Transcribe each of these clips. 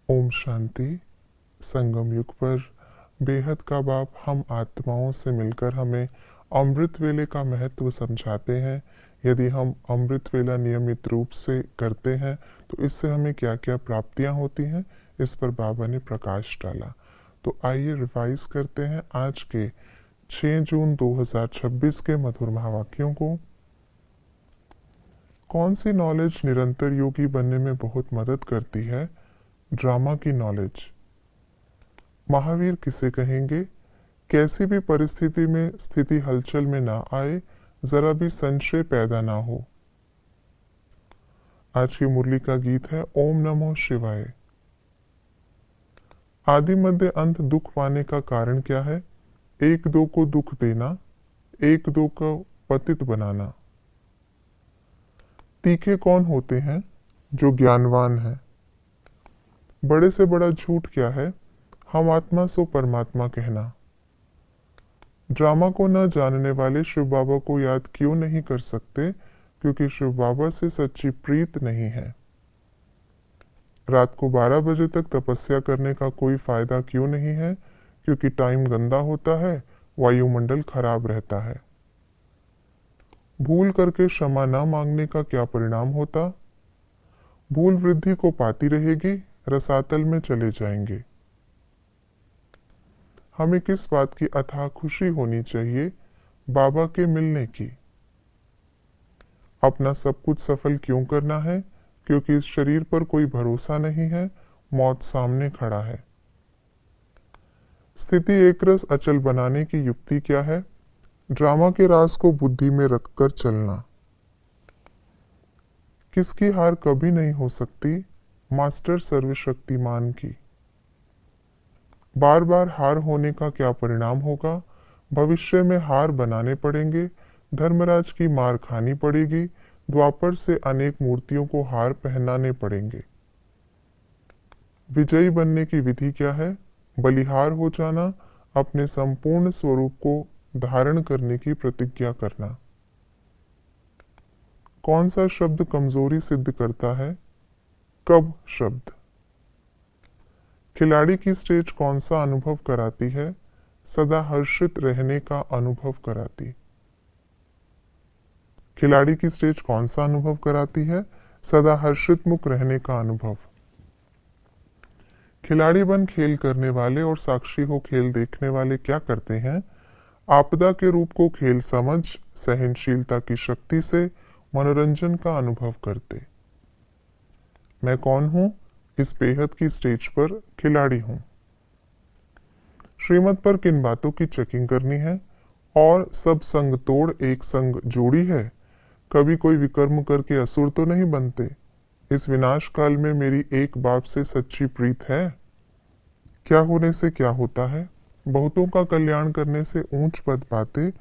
ओम शांति। संगम युग पर बेहद का बाप हम आत्माओं से मिलकर हमें अमृत वेले का महत्व समझाते हैं। यदि हम अमृत वेला नियमित रूप से करते हैं तो इससे हमें क्या क्या प्राप्तियां होती हैं, इस पर बाबा ने प्रकाश डाला। तो आइए रिवाइज करते हैं आज के 6 जून 2026 के मधुर महावाक्यों को। कौन सी नॉलेज निरंतर योगी बनने में बहुत मदद करती है? ड्रामा की नॉलेज। महावीर किसे कहेंगे? कैसी भी परिस्थिति में स्थिति हलचल में ना आए, जरा भी संशय पैदा ना हो। आज की मुरली का गीत है ओम नमो शिवाय। आदि मध्य अंत दुख पाने का कारण क्या है? एक दो को दुख देना, एक दो को पतित बनाना। तीखे कौन होते हैं? जो ज्ञानवान है। बड़े से बड़ा झूठ क्या है? हम आत्मा सो परमात्मा कहना। ड्रामा को न जानने वाले शिव बाबा को याद क्यों नहीं कर सकते? क्योंकि शिव बाबा से सच्ची प्रीत नहीं है। रात को 12 बजे तक तपस्या करने का कोई फायदा क्यों नहीं है? क्योंकि टाइम गंदा होता है, वायुमंडल खराब रहता है। भूल करके क्षमा न मांगने का क्या परिणाम होता? भूल वृद्धि को पाती रहेगी, रसातल में चले जाएंगे। हमें किस बात की अथाह खुशी होनी चाहिए? बाबा के मिलने की। अपना सब कुछ सफल क्यों करना है? क्योंकि इस शरीर पर कोई भरोसा नहीं है, मौत सामने खड़ा है। स्थिति एक रस अचल बनाने की युक्ति क्या है? ड्रामा के राज को बुद्धि में रखकर चलना। किसकी हार कभी नहीं हो सकती? मास्टर सर्वशक्तिमान की। बार बार हार होने का क्या परिणाम होगा? भविष्य में हार बनाने पड़ेंगे, धर्मराज की मार खानी पड़ेगी, द्वापर से अनेक मूर्तियों को हार पहनाने पड़ेंगे। विजयी बनने की विधि क्या है? बलिहार हो जाना, अपने संपूर्ण स्वरूप को धारण करने की प्रतिज्ञा करना। कौन सा शब्द कमजोरी सिद्ध करता है? कब शब्द। खिलाड़ी की स्टेज कौन सा अनुभव कराती है? सदा हर्षित रहने का अनुभव कराती। खिलाड़ी की स्टेज कौन सा अनुभव कराती है? सदा हर्षित मुख रहने का अनुभव। खिलाड़ी बन खेल करने वाले और साक्षी हो खेल देखने वाले क्या करते हैं? आपदा के रूप को खेल समझ सहनशीलता की शक्ति से मनोरंजन का अनुभव करते। मैं कौन हूं? इस बेहद की स्टेज पर खिलाड़ी हूं। श्रीमत पर किन बातों की चेकिंग करनी है? और सब संग तोड़ एक संग जोड़ी है। कभी कोई विकर्म करके असुर तो नहीं बनते। इस विनाश काल में मेरी एक बाप से सच्ची प्रीत है। क्या होने से क्या होता है? बहुतों का कल्याण करने से ऊंच पद पाते।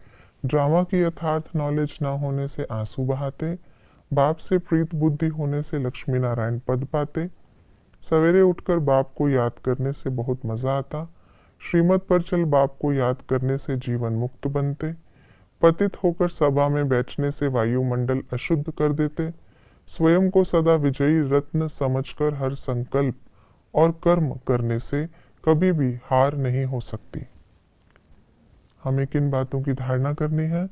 ड्रामा की यथार्थ नॉलेज न होने से आंसू बहाते। बाप से प्रीत बुद्धि होने से लक्ष्मी नारायण पद पाते। सवेरे उठकर बाप को याद करने से बहुत मजा आता। श्रीमत पर चल बाप को याद करने से जीवन मुक्त बनते। पतित होकर सभा में बैठने से वायुमंडल अशुद्ध कर देते। स्वयं को सदा विजयी रत्न समझकर हर संकल्प और कर्म करने से कभी भी हार नहीं हो सकती। हमें किन बातों की धारणा करनी है?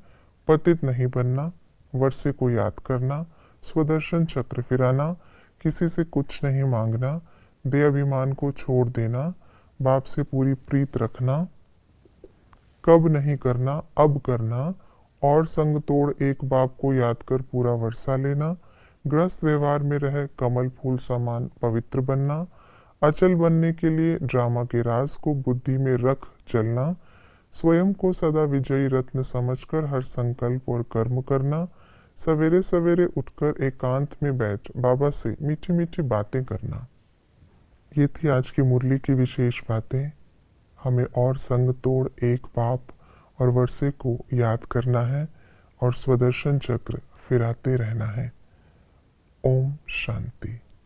पतित नहीं बनना, वर्षे को याद करना, स्वदर्शन चक्र फिराना, किसी से कुछ नहीं मांगना, दे अभिमान को छोड़ देना, बाप से पूरी प्रीत रखना, कब नहीं करना अब करना, और संग तोड़ एक बाप को याद कर पूरा वर्षा लेना, ग्रस्त व्यवहार में रह कमल फूल समान पवित्र बनना, अचल बनने के लिए ड्रामा के राज को बुद्धि में रख चलना, स्वयं को सदा विजयी रत्न समझकर हर संकल्प और कर्म करना, सवेरे सवेरे उठकर एकांत में बैठ बाबा से मीठी मीठी बातें करना। ये थी आज की मुरली की विशेष बातें। हमें और संग तोड़ एक बाप और वर्षे को याद करना है और स्वदर्शन चक्र फिराते रहना है। ओम शांति।